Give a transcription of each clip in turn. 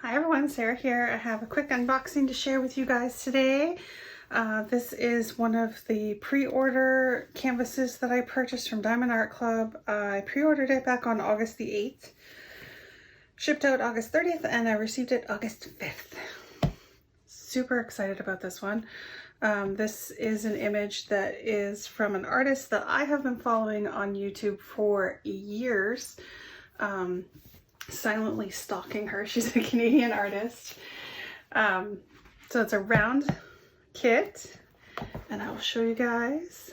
Hi everyone, Sarah here. I have a quick unboxing to share with you guys today. This is one of the pre-order canvases that I purchased from Diamond Art Club. I pre-ordered it back on August the 8th, shipped out August 30th, and I received it August 5th. Super excited about this one. This is an image that is from an artist that I have been following on YouTube for years. Silently stalking her. She's a Canadian artist. So it's a round kit, and I will show you guys.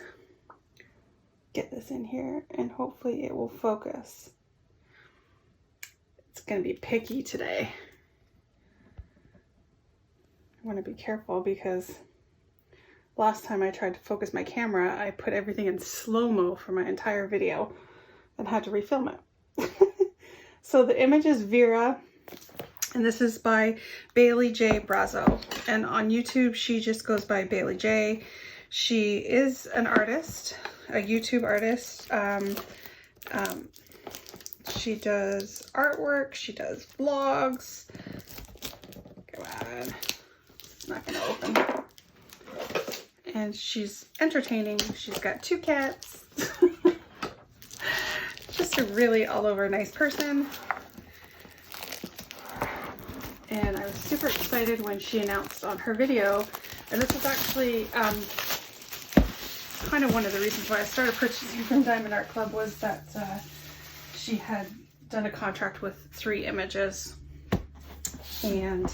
Get this in here and hopefully it will focus. It's gonna be picky today. I want to be careful because last time I tried to focus my camera, I put everything in slow-mo for my entire video and had to refilm it. So the image is Vera, and this is by Baylee Jae. And on YouTube, she just goes by Baylee Jae. She is an artist, a YouTube artist. She does artwork, she does vlogs. Go on. It's not gonna open. And she's entertaining. She's got 2 cats. Just a really all over nice person. And I was super excited when she announced on her video, and this was actually kind of one of the reasons why I started purchasing from Diamond Art Club, was that she had done a contract with 3 images, and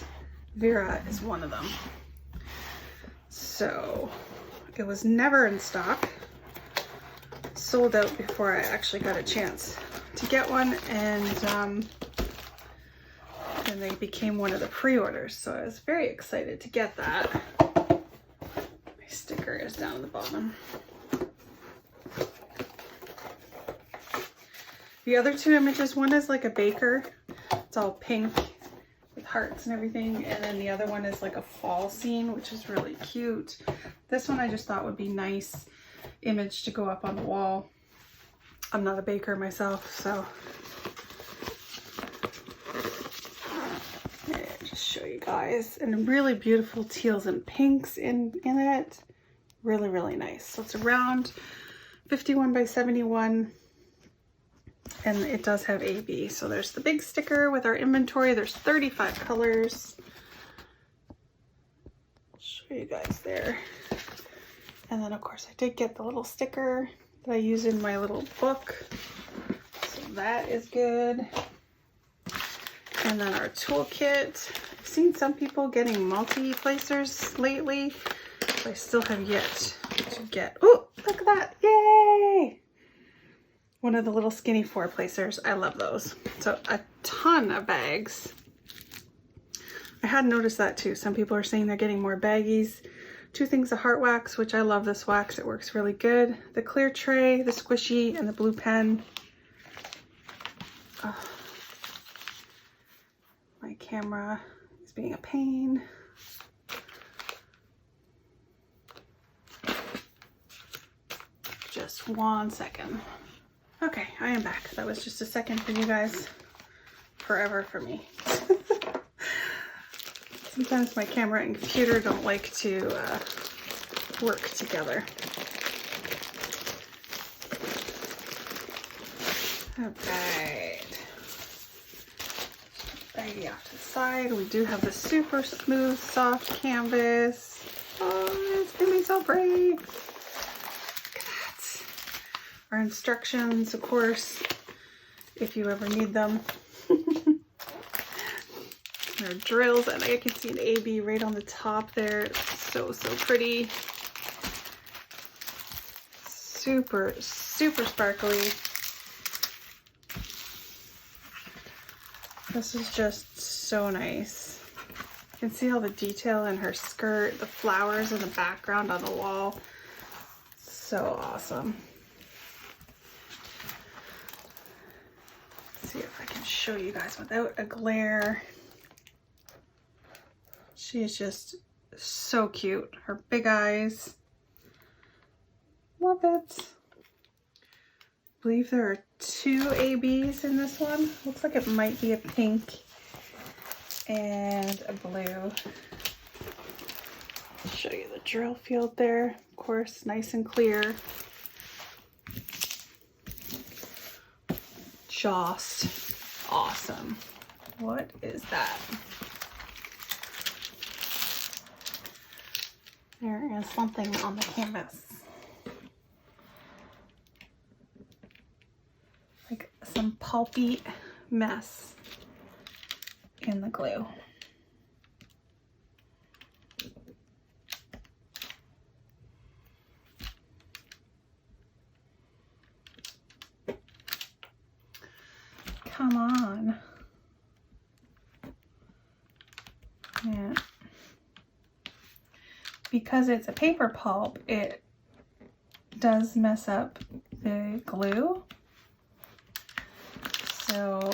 Vera is one of them. So it was never in stock. Sold out before I actually got a chance to get one, and then they became one of the pre-orders, so I was very excited to get that. My sticker is down at the bottom. The other 2 images, one is like a baker, it's all pink with hearts and everything, and then the other one is like a fall scene, which is really cute. This one I just thought would be nice image to go up on the wall. I'm not a baker myself, so just show you guys. And really beautiful teals and pinks in it. Really, really nice. So it's around 51 by 71, and it does have AB. So there's the big sticker with our inventory. There's 35 colors. I'll show you guys there. And then of course I did get the little sticker that I use in my little book. So that is good. And then our toolkit. I've seen some people getting multi-placers lately, but I still have yet to get, oh, look at that, yay! One of the little skinny 4-placers, I love those. So a ton of bags. I had noticed that too. Some people are saying they're getting more baggies. 2 things of heart wax, which I love this wax. It works really good. The clear tray, the squishy, and the blue pen. Oh, my camera is being a pain. Just 1 second. Okay, I am back. That was just a second for you guys. Forever for me. Sometimes my camera and computer don't like to work together. Okay. Baggie off to the side. We do have the super smooth, soft canvas. Oh, it's gonna be so pretty. Look at that. Our instructions, of course, if you ever need them. Our drills, and I can see an AB right on the top there. It's so, so pretty. Super, super sparkly. This is just so nice. You can see all the detail in her skirt, the flowers in the background on the wall. So awesome. Let's see if I can show you guys without a glare. She is just so cute. Her big eyes. Love it. I believe there are 2 ABs in this one. Looks like it might be a pink and a blue. I'll show you the drill field there. Of course, nice and clear. Just awesome. What is that? There is something on the canvas. Like some pulpy mess in the glue. Come on. Yeah. Because it's a paper pulp, it does mess up the glue. So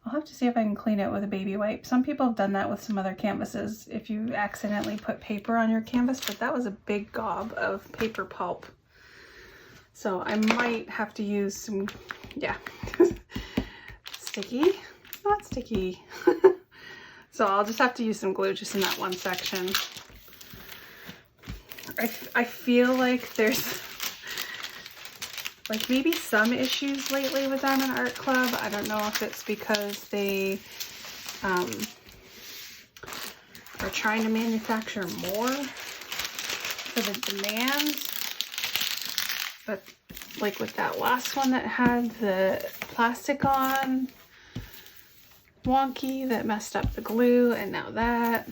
I'll have to see if I can clean it with a baby wipe. Some people have done that with some other canvases if you accidentally put paper on your canvas, but that was a big gob of paper pulp. So I might have to use some, yeah, sticky, not sticky. So I'll just have to use some glue just in that one section. I feel like there's like maybe some issues lately with Diamond Art Club. I don't know if it's because they are trying to manufacture more for the demand. But like with that last one that had the plastic on, wonky, that messed up the glue, and now that,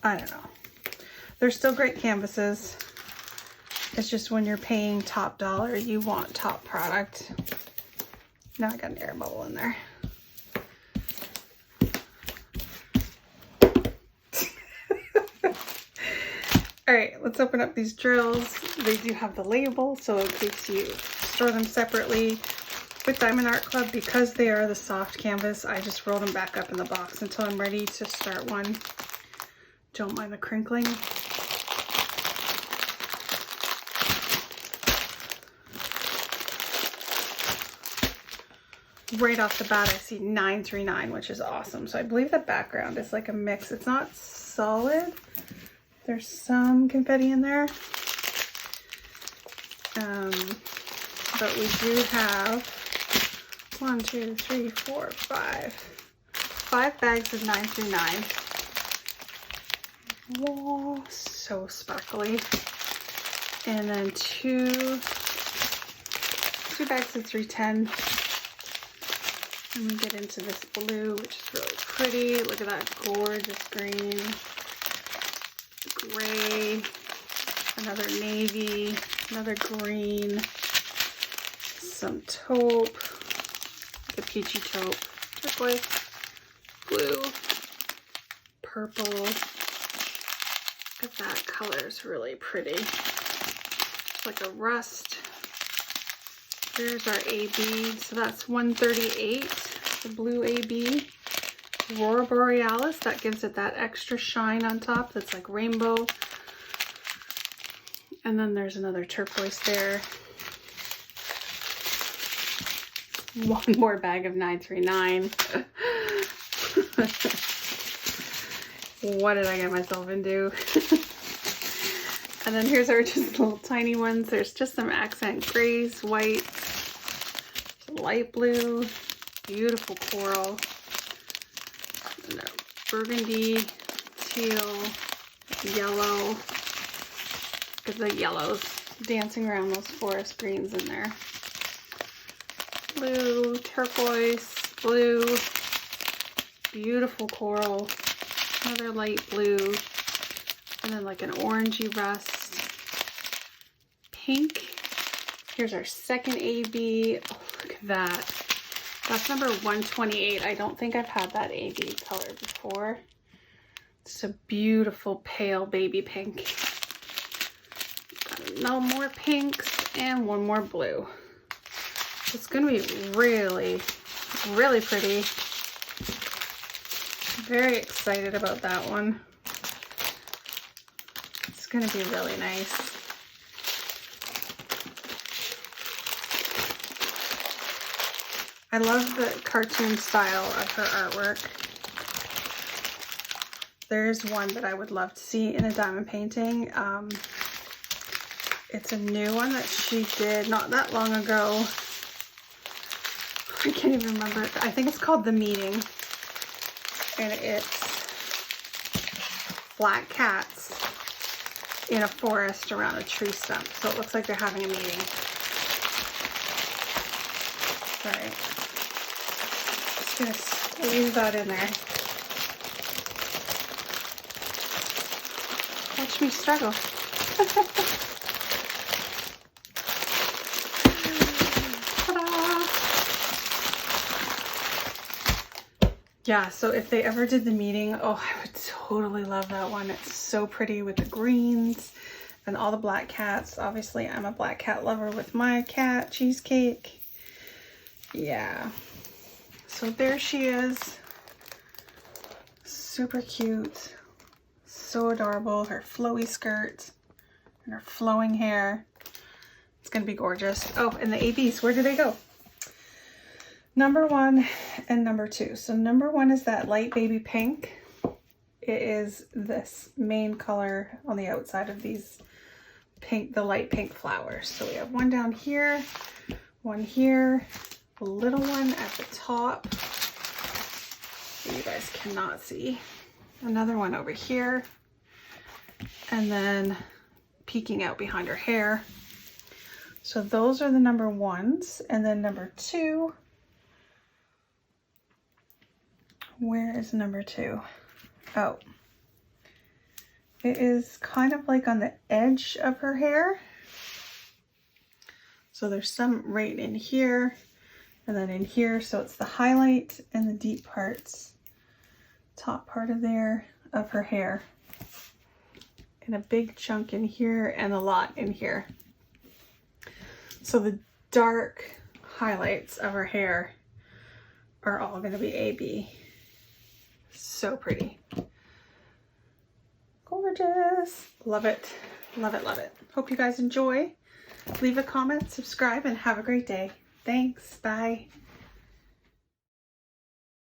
I don't know. They're still great canvases. It's just when you're paying top dollar, you want top product. Now I got an air bubble in there. All right, let's open up these drills. They do have the label, so in case you store them separately. With Diamond Art Club, because they are the soft canvas, I just roll them back up in the box until I'm ready to start one. Don't mind the crinkling. Right off the bat, I see 939, which is awesome. So I believe the background is like a mix. It's not solid. There's some confetti in there. But we do have 1, 2, 3, 4, 5. 5 bags of 939. Whoa, so sparkly. And then two bags of 310. And we get into this blue, which is really pretty. Look at that gorgeous green. Gray, another navy, another green, some taupe, the peachy taupe, turquoise, blue, purple. Look at that color, is really pretty. It's like a rust. There's our AB, so that's 138, the blue AB. Aurora Borealis, that gives it that extra shine on top that's like rainbow. And then there's another turquoise there. One more bag of 939. What did I get myself into? And then here's our just little tiny ones. There's just some accent grays, white, light blue, beautiful coral, and burgundy, teal, yellow. Look at the yellows dancing around those forest greens in there. Blue, turquoise, blue, beautiful coral, another light blue, and then like an orangey rust, pink. Here's our second AB. Oh, look at that. That's number 128. I don't think I've had that AB color before. It's a beautiful pale baby pink. Got no more pinks and one more blue. It's gonna be really, really pretty. Very excited about that one. It's gonna be really nice. I love the cartoon style of her artwork. There's one that I would love to see in a diamond painting. It's a new one that she did not that long ago. I can't even remember. I think it's called The Meeting. And it's black cats in a forest around a tree stump. So it looks like they're having a meeting. Alright. Just gonna squeeze that in there. Watch me struggle. Yeah, so if they ever did The Meeting, oh, I would totally love that one. It's so pretty with the greens and all the black cats. Obviously, I'm a black cat lover with my cat, Cheesecake. Yeah. So there she is. Super cute. So adorable. Her flowy skirt and her flowing hair. It's going to be gorgeous. Oh, and the ABs, where do they go? Number 1 and number 2. So number 1 is that light baby pink. It is this main color on the outside of these pink, the light pink flowers. So we have one down here, one here, a little one at the top. You guys cannot see. Another one over here. And then peeking out behind her hair. So those are the number 1s. And then number 2. Where is number 2? Oh. It is kind of like on the edge of her hair. So there's some right in here and then in here. So it's the highlight and the deep parts, top part of there of her hair. And a big chunk in here and a lot in here. So the dark highlights of her hair are all going to be AB. So pretty. Gorgeous. Love it. Love it, love it. Hope you guys enjoy. Leave a comment, subscribe, and have a great day. Thanks. Bye.